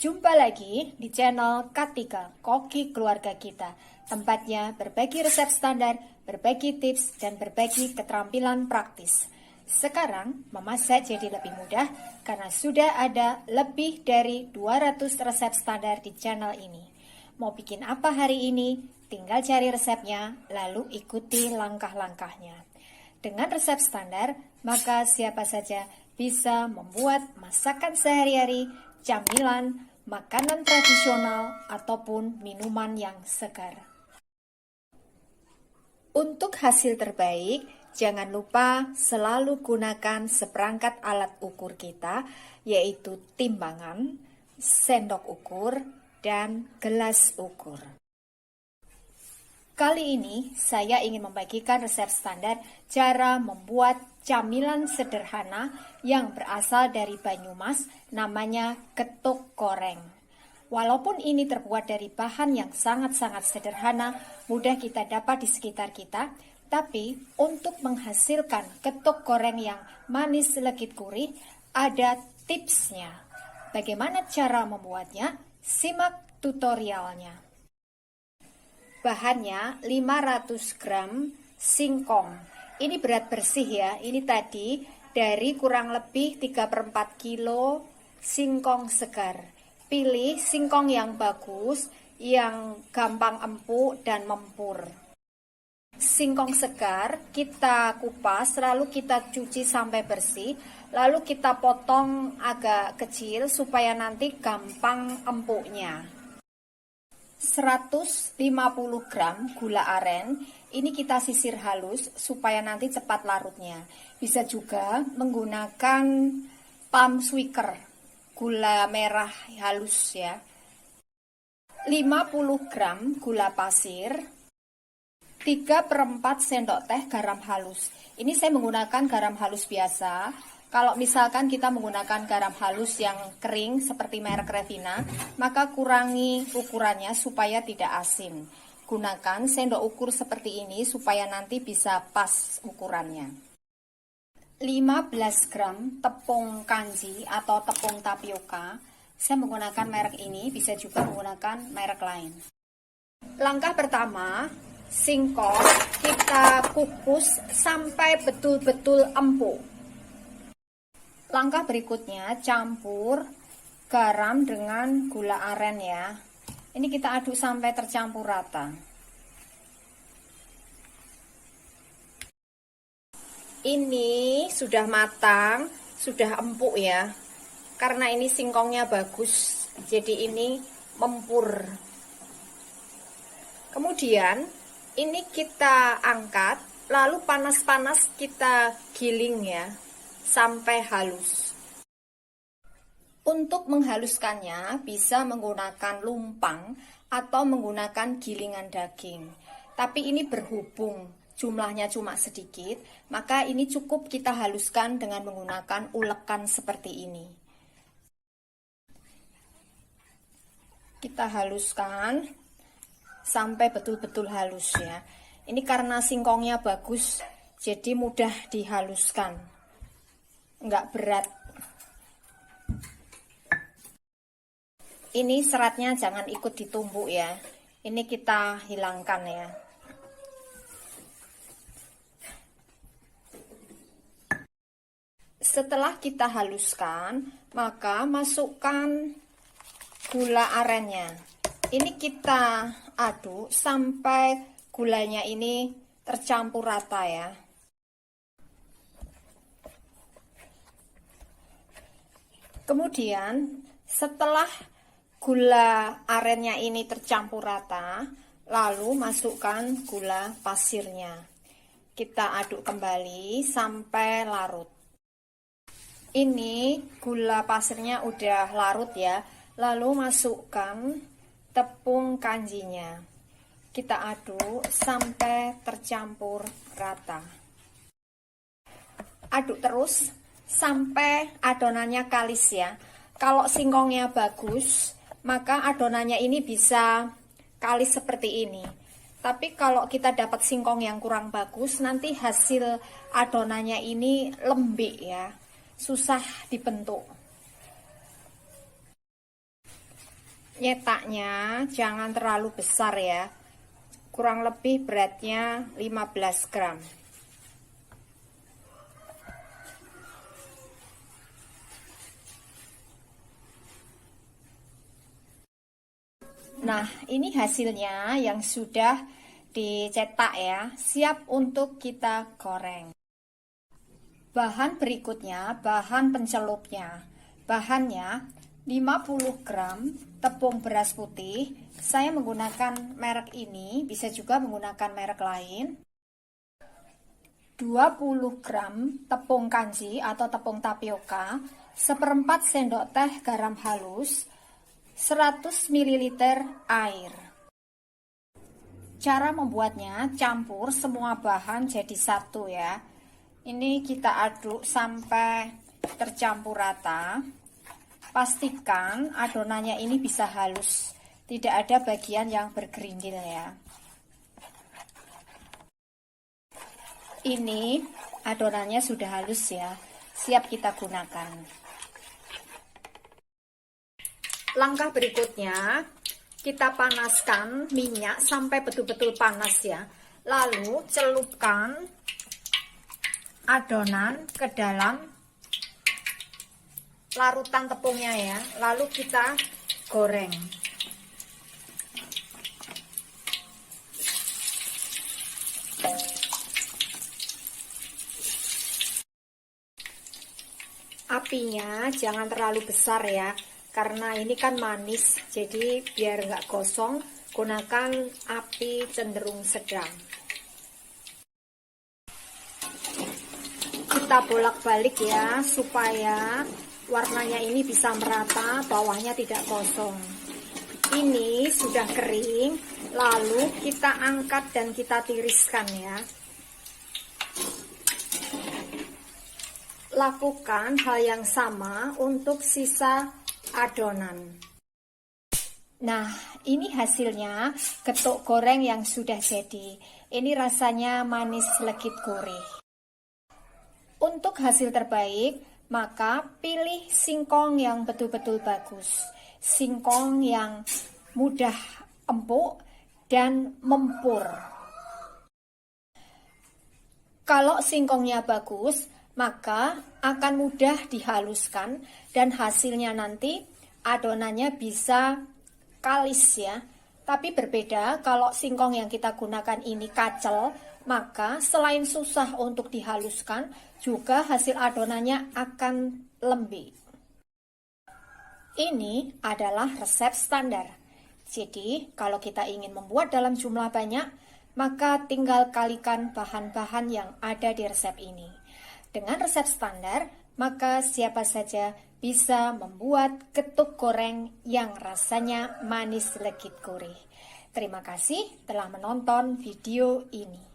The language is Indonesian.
Jumpa lagi di channel Katika, Koki Keluarga Kita. Tempatnya berbagi resep standar, berbagi tips, dan berbagi keterampilan praktis. Sekarang memasak jadi lebih mudah karena sudah ada lebih dari 200 resep standar di channel ini. Mau bikin apa hari ini? Tinggal cari resepnya, lalu ikuti langkah-langkahnya. Dengan resep standar, maka siapa saja bisa membuat masakan sehari-hari, camilan, makanan tradisional, ataupun minuman yang segar. Untuk hasil terbaik, jangan lupa selalu gunakan seperangkat alat ukur kita, yaitu timbangan, sendok ukur, dan gelas ukur. Kali ini saya ingin membagikan resep standar cara membuat camilan sederhana yang berasal dari Banyumas, namanya getuk goreng. Walaupun ini terbuat dari bahan yang sangat-sangat sederhana, mudah kita dapat di sekitar kita, tapi untuk menghasilkan getuk goreng yang manis legit gurih, ada tipsnya. Bagaimana cara membuatnya? Simak tutorialnya. Bahannya 500 gram singkong. Ini berat bersih ya. Ini tadi dari kurang lebih 3/4 kilo singkong segar. Pilih singkong yang bagus, yang gampang empuk dan mempur. Singkong segar kita kupas, lalu kita cuci sampai bersih, lalu kita potong agak kecil supaya nanti gampang empuknya. 150 gram gula aren, ini kita sisir halus supaya nanti cepat larutnya. Bisa juga menggunakan palm sweeter, gula merah halus ya. 50 gram gula pasir, 3/4 sendok teh garam halus. Ini saya menggunakan garam halus biasa. Kalau misalkan kita menggunakan garam halus yang kering seperti merek Revina, maka kurangi ukurannya supaya tidak asin. Gunakan sendok ukur seperti ini supaya nanti bisa pas ukurannya. 15 gram tepung kanji atau tepung tapioka. Saya menggunakan merek ini, bisa juga menggunakan merek lain. Langkah pertama, singkong kita kukus sampai betul-betul empuk. Langkah berikutnya, campur garam dengan gula aren ya. Ini kita aduk sampai tercampur rata. Ini sudah matang, sudah empuk ya. Karena ini singkongnya bagus, jadi ini mempur. Kemudian, ini kita angkat, lalu panas-panas kita giling ya, sampai halus. Untuk menghaluskannya bisa menggunakan lumpang atau menggunakan gilingan daging. Tapi ini berhubung jumlahnya cuma sedikit, maka ini cukup kita haluskan dengan menggunakan ulekan seperti ini. Kita haluskan sampai betul-betul halus ya. Ini karena singkongnya bagus, jadi mudah dihaluskan. Enggak berat. Ini seratnya jangan ikut ditumbuk ya. Ini kita hilangkan ya. Setelah kita haluskan, maka masukkan gula arennya. Ini kita aduk sampai gulanya ini tercampur rata ya. Kemudian setelah gula arennya ini tercampur rata, lalu masukkan gula pasirnya. Kita aduk kembali sampai larut. Ini gula pasirnya udah larut ya, lalu masukkan tepung kanjinya. Kita aduk sampai tercampur rata. Aduk terus sampai adonannya kalis ya. Kalau singkongnya bagus, maka adonannya ini bisa kalis seperti ini. Tapi kalau kita dapat singkong yang kurang bagus, nanti hasil adonannya ini lembek ya, susah dibentuk. Nyetaknya jangan terlalu besar ya. Kurang lebih beratnya 15 gram. Nah, ini hasilnya yang sudah dicetak ya, siap untuk kita goreng. Bahan berikutnya, bahan pencelupnya. Bahannya 50 gram tepung beras putih. Saya menggunakan merek ini, bisa juga menggunakan merek lain. 20 gram tepung kanji atau tepung tapioka, 1/4 sendok teh garam halus, 100 ml air. Cara membuatnya, campur semua bahan jadi satu ya. Ini kita aduk sampai tercampur rata. Pastikan adonannya ini bisa halus, tidak ada bagian yang bergerindil ya. Ini adonannya sudah halus ya, siap kita gunakan. Langkah berikutnya, kita panaskan minyak sampai betul-betul panas ya. Lalu celupkan adonan ke dalam larutan tepungnya ya. Lalu kita goreng. Apinya jangan terlalu besar ya, karena ini kan manis, jadi biar nggak gosong, gunakan api cenderung sedang. Kita bolak-balik ya, supaya warnanya ini bisa merata, bawahnya tidak gosong. Ini sudah kering, lalu kita angkat dan kita tiriskan ya. Lakukan hal yang sama untuk sisa adonan. Nah, ini hasilnya getuk goreng yang sudah jadi. Ini rasanya manis legit gurih. Untuk hasil terbaik, maka pilih singkong yang betul-betul bagus. Singkong yang mudah empuk dan mempur. Kalau singkongnya bagus, maka akan mudah dihaluskan dan hasilnya nanti adonannya bisa kalis ya. Tapi berbeda kalau singkong yang kita gunakan ini kacel, maka selain susah untuk dihaluskan, juga hasil adonannya akan lembek. Ini adalah resep standar. Jadi, kalau kita ingin membuat dalam jumlah banyak, maka tinggal kalikan bahan-bahan yang ada di resep ini. Dengan resep standar, maka siapa saja bisa membuat getuk goreng yang rasanya manis legit gurih. Terima kasih telah menonton video ini.